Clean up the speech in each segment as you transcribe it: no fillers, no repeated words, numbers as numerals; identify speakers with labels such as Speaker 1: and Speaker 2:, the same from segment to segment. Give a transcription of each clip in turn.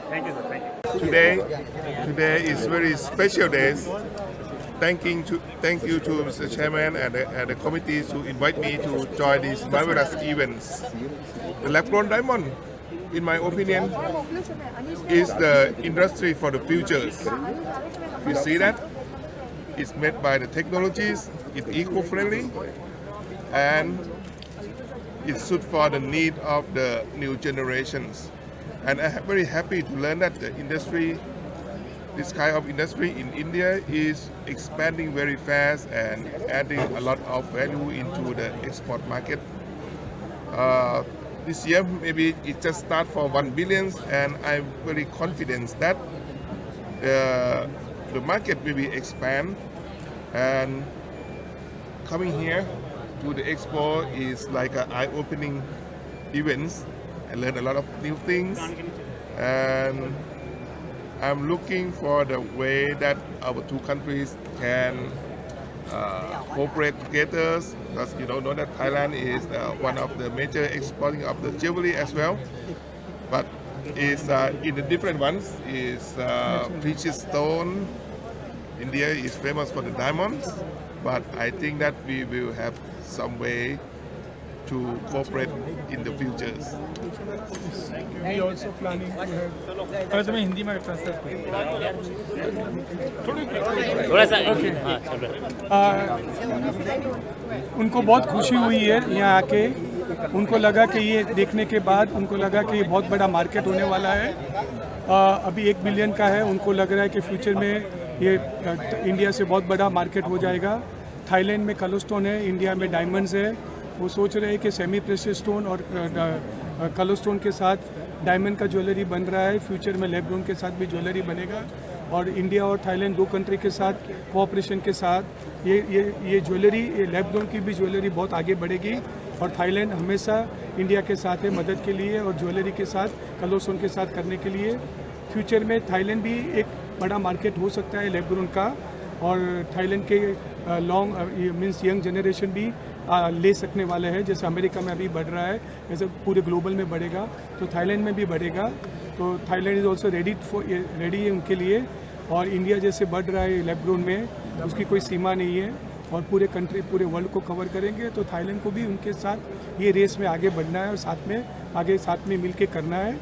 Speaker 1: Thank you, sir. Thank you.
Speaker 2: Today is very special days. Thank you to Mr. Chairman and the committee to invite me to join these marvelous events. The lab-grown diamond, in my opinion, is the industry for the futures. You see that? It's made by the technologies, it's eco-friendly, and it's suited for the need of the new generations. And I'm very happy to learn that the industry, this kind of industry in India is expanding very fast and adding a lot of value into the export market. This year, maybe it just start for 1 billion, and I'm very confident that the market will be expand, and coming here to the expo is like an eye-opening event. I learned a lot of new things, and I'm looking for the way that our two countries can cooperate together, because you know that Thailand is one of the major exporting of the jewelry as well, but is in the different ones is precious stone. India is famous for the diamonds, but I think that we will have some way to cooperate in the futures.
Speaker 3: We also planning to have. अगर मैं हिंदी में translate
Speaker 1: थोड़ा सा हाँ, चल रहा है।
Speaker 3: उनको बहुत खुशी हुई है यहाँ आके। उनको लगा कि ये देखने के बाद उनको लगा कि ये बहुत बड़ा मार्केट होने वाला है। अभी 1 बिलियन का है। उनको लग रहा है कि फ्यूचर में ये इंडिया से बहुत बड़ा मार्केट हो जाएगा। थाईलैंड में कलरस्टोन है, इंडिया में डायमंड्स है। वो सोच रहे हैं कि सेमी प्रेशियस स्टोन और कलर स्टोन के साथ डायमंड का ज्वेलरी बन रहा है। फ्यूचर में लैब ग्रोन के साथ भी ज्वेलरी बनेगा, और इंडिया और थाईलैंड दो कंट्री के साथ कोऑपरेशन के साथ ये ज्वेलरी, ये लैब ग्रोन की भी ज्वेलरी बहुत आगे बढ़ेगी। और थाईलैंड हमेशा इंडिया के साथ है मदद के लिए, और ज्वेलरी के साथ कलर स्टोन के साथ करने के लिए। फ्यूचर में थाईलैंड भी एक बड़ा मार्केट हो सकता है लैब ग्रोन का, और थाईलैंड के लॉन्ग मीन्स यंग जनरेशन भी ले सकने वाले हैं। जैसे अमेरिका में अभी बढ़ रहा है, जैसे पूरे ग्लोबल में बढ़ेगा तो थाईलैंड में भी बढ़ेगा। तो थाईलैंड इज़ ऑल्सो रेडी है उनके लिए। और इंडिया जैसे बढ़ रहा है लैब ग्रोन में, उसकी कोई सीमा नहीं है, और पूरे कंट्री पूरे वर्ल्ड को कवर करेंगे। तो थाईलैंड को भी उनके साथ ये रेस में आगे बढ़ना है, और साथ में मिल के करना है।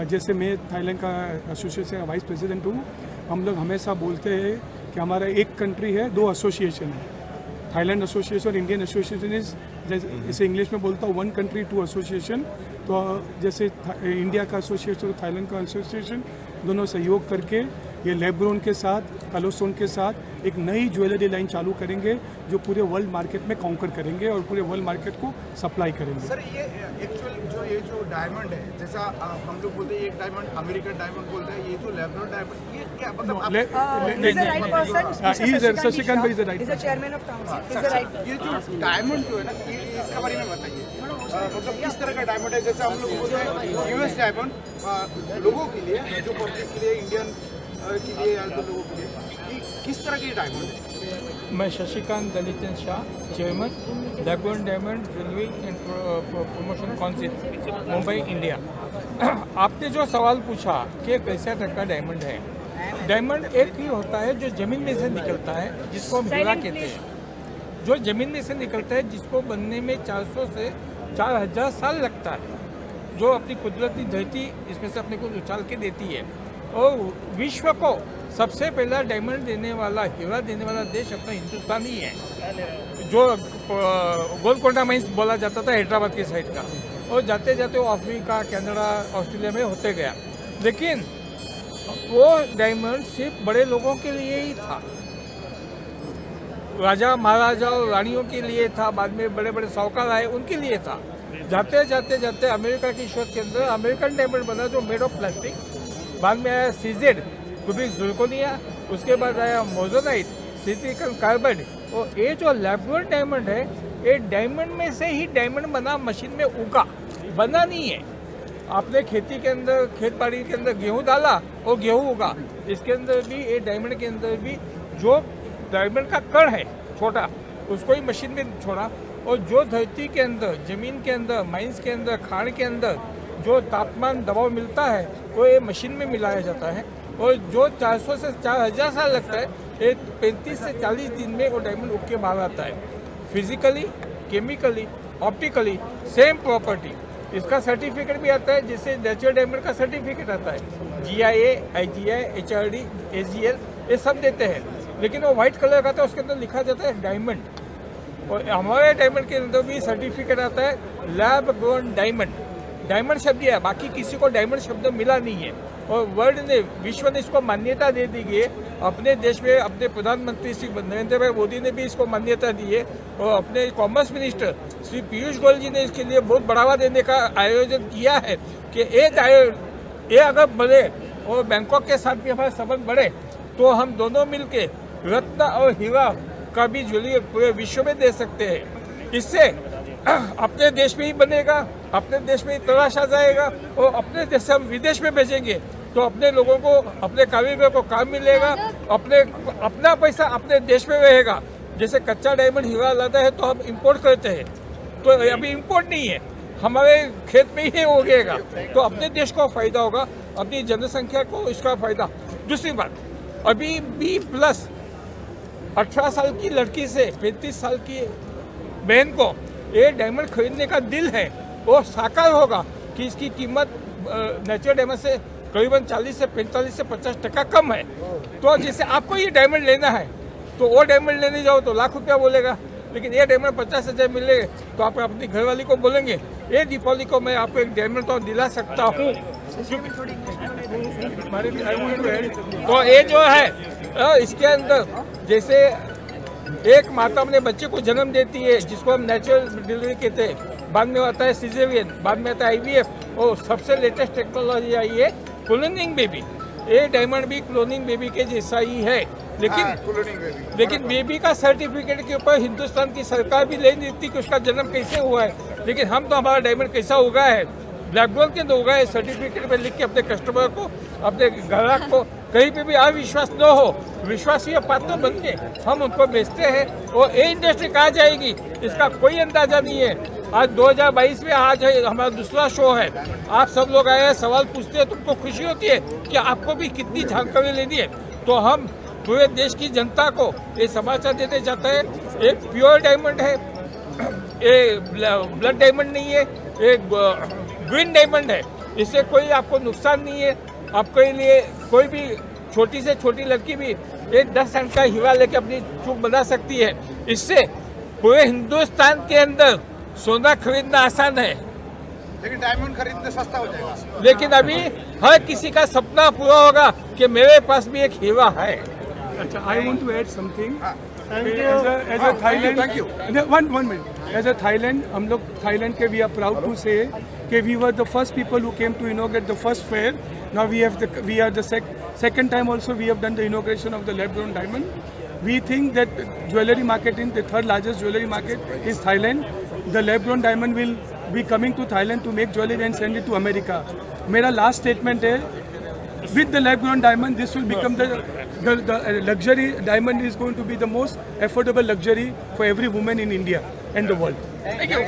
Speaker 3: जैसे मैं थाईलैंड का एसोसिएशन का वाइस प्रेसिडेंट हूँ। हम लोग हमेशा बोलते हैं कि हमारा एक कंट्री है, दो एसोसिएशन है। थाईलैंड एसोसिएशन और इंडियन एसोसिएशन इज, जैसे इंग्लिश में बोलता हूँ, 1 कंट्री 2 एसोसिएशन। तो जैसे इंडिया का एसोसिएशन और थाईलैंड का एसोसिएशन दोनों सहयोग करके ये लैब ग्रोन के साथ, कलर स्टोन के साथ एक नई ज्वेलरी लाइन चालू करेंगे, जो पूरे वर्ल्ड मार्केट में कॉन्कर करेंगे और पूरे वर्ल्ड मार्केट को सप्लाई करेंगे।
Speaker 4: सर, ये एक्चुअल जो डायमंड है, जैसा हम लोग बोलते हैं एक डायमंड अमेरिकन डायमंड बोलते हैं, ये जो लैब ग्रोन डायमंड, ये क्या मतलब
Speaker 3: शशिकांत भाई इज द राइट
Speaker 4: ये जो डायमंड जो है ना, इसके बारे में बताइए। मतलब किस तरह का डायमंड है? जैसे हम लोग बोलते हैं यूएस डायमंड लोगों के लिए, जो पब्लिक के लिए, इंडियन के लिए या तो लोगों के लिए, किस तरह की डायमंड है?
Speaker 5: मैं Shashikant Dalitan Shah, chairman lab grown diamond jewellery and promotion council, Mumbai, India. आपने जो सवाल पूछा कि कैसा तरह का डायमंड है, डायमंड एक ही होता है जो ज़मीन में से निकलता है, जिसको हम हीरा कहते हैं। जो ज़मीन में से निकलता है, जिसको बनने में 400 से 4000 साल लगता है, जो अपनी कुदरती धरती इसमें से अपने को उछाल के देती है। और विश्व को सबसे पहला डायमंड देने वाला, हीरा देने वाला देश अपना हिंदुस्तान ही है, जो गोलकोंडा माइंस बोला जाता था हैदराबाद की साइड का। और जाते जाते वो अफ्रीका, कनाडा, ऑस्ट्रेलिया में होते गया। लेकिन वो डायमंड सिर्फ बड़े लोगों के लिए ही था, राजा महाराजा और रानियों के लिए था, बाद में बड़े बड़े साहूकार आए उनके लिए था। जाते जाते जाते अमेरिका की शोध के अंदर अमेरिकन डायमंड बना, जो मेड ऑफ प्लास्टिक। बाद में आया सीजेड, क्यूबिक ज़िरकोनिया, उसके बाद आया मोजोनाइट, सिलिकॉन कार्बाइड। और ये जो लैब ग्रोन डायमंड है, ये डायमंड में से ही डायमंड बना, मशीन में उगा, बना नहीं है। आपने खेती के अंदर, खेत बाड़ी के अंदर गेहूँ डाला और गेहूँ उगा। इसके अंदर भी, ये डायमंड के अंदर भी जो डायमंड का कण है छोटा, उसको ही मशीन में छोड़ा। और जो धरती के अंदर, ज़मीन के अंदर, माइंस के अंदर, खान के अंदर जो तापमान दबाव मिलता है वो ये मशीन में मिलाया जाता है, और जो 400 से 4000 साल लगता है ये 35 से 40 दिन में वो डायमंड उग के बाहर आता है। Physically, chemically, optically same property. इसका सर्टिफिकेट भी आता है, जिससे नेचुरल डायमंड का सर्टिफिकेट आता है। GIA, IGI, HRD, AGL ये सब देते हैं, लेकिन वो व्हाइट कलर का था, उसके अंदर लिखा जाता है डायमंड। और हमारे डायमंड के अंदर भी सर्टिफिकेट आता है लैब ग्रोन डायमंड। डायमंड शब्द है, बाकी किसी को डायमंड शब्द मिला नहीं है, और वर्ल्ड ने, विश्व ने इसको मान्यता दे दी है। अपने देश में अपने प्रधानमंत्री श्री नरेंद्र भाई मोदी ने भी इसको मान्यता दी है, और अपने कॉमर्स मिनिस्टर श्री पीयूष गोयल जी ने इसके लिए बहुत बढ़ावा देने का आयोजन किया है कि ये अगर बढ़े और बैंकॉक के साथ भी हमारे संबंध बढ़े तो हम दोनों मिलके रत्न और हीरा का भी ज्वेलरी पूरे विश्व में दे सकते हैं। इससे अपने देश में ही बनेगा, अपने देश में ही तलाशा जाएगा, और अपने देश से हम विदेश में भेजेंगे तो अपने लोगों को, अपने कारीगर को काम मिलेगा, अपना पैसा अपने देश में रहेगा। जैसे कच्चा डायमंड हीरा लाता है तो हम इंपोर्ट करते हैं, तो अभी इंपोर्ट नहीं है, हमारे खेत में ही उगेगा, तो अपने देश को फायदा होगा, अपनी जनसंख्या को इसका फायदा। दूसरी बात, अभी B+ 18 साल की लड़की से 35 साल की बहन को ये डायमंड खरीदने का दिल है, वो साकार होगा कि इसकी कीमत नेचुरल डायमंड से करीबन 40 से 45 से 50% कम है। तो जैसे आपको ये डायमंड लेना है तो वो डायमंड लेने जाओ तो लाख रुपया बोलेगा, लेकिन ये डायमंड 50,000 मिले तो आप अपनी घरवाली को बोलेंगे ये दीपावली को मैं आपको एक डायमंड तो दिला सकता हूँ। तो ये जो है इसके अंदर, जैसे एक माता अपने बच्चे को जन्म देती है जिसको हम नेचुरल डिलीवरी कहते हैं, बाद में आता है सिजेरियन, बाद में आता है IVF, और सबसे लेटेस्ट टेक्नोलॉजी आई है क्लोनिंग बेबी। ये डायमंड भी क्लोनिंग बेबी के जैसा ही है, लेकिन बेबी का सर्टिफिकेट के ऊपर हिंदुस्तान की सरकार भी ले देती कि उसका जन्म कैसे हुआ है, लेकिन हम तो हमारा डायमंड कैसा होगा है ब्लैक गोल्ड के अंदर होगा है, सर्टिफिकेट पे लिख के अपने कस्टमर को, अपने ग्राहक को कहीं पे भी अविश्वास न हो, विश्वासीय पात्र बन के हम उनको बेचते हैं, और ये इंडस्ट्री कहाँ जाएगी इसका कोई अंदाजा नहीं है। आज 2022 में आज है हमारा दूसरा शो है, आप सब लोग आए हैं, सवाल पूछते हैं, तुमको खुशी होती है कि आपको भी कितनी जानकारी लेनी है, तो हम पूरे देश की जनता को ये समाचार देते जाते हैं, एक प्योर डायमंड है, ये ब्लड डायमंड नहीं है, एक ग्रीन डायमंड है, इससे कोई आपको नुकसान नहीं है। आपके लिए कोई भी छोटी से छोटी लड़की भी एक 10 सेंट का हीरा लेके अपनी चूक बना सकती है। इससे पूरे हिंदुस्तान के अंदर सोना खरीदना आसान है,
Speaker 4: लेकिन डायमंड खरीदना सस्ता हो जाएगा।
Speaker 5: लेकिन अभी हर किसी का सपना पूरा होगा कि मेरे पास भी एक हीरा है।
Speaker 3: अच्छा, I want to add something. As a Thailand,
Speaker 4: thank you.
Speaker 3: One minute. As a Thailand, हम लोग Thailand के we are proud to say कि we were the first people who came to inaugurate the first fair. Now we are the second time also we have done the inauguration of the lab-grown diamond. We think that jewelry marketing, the third largest jewelry market is Thailand. The lab-grown diamond will be coming to Thailand to make jewelry and send it to America. मेरा last statement है, with the lab-grown diamond, this will become the luxury diamond is going to be the most affordable luxury for every woman in India and the world.
Speaker 5: Thank you.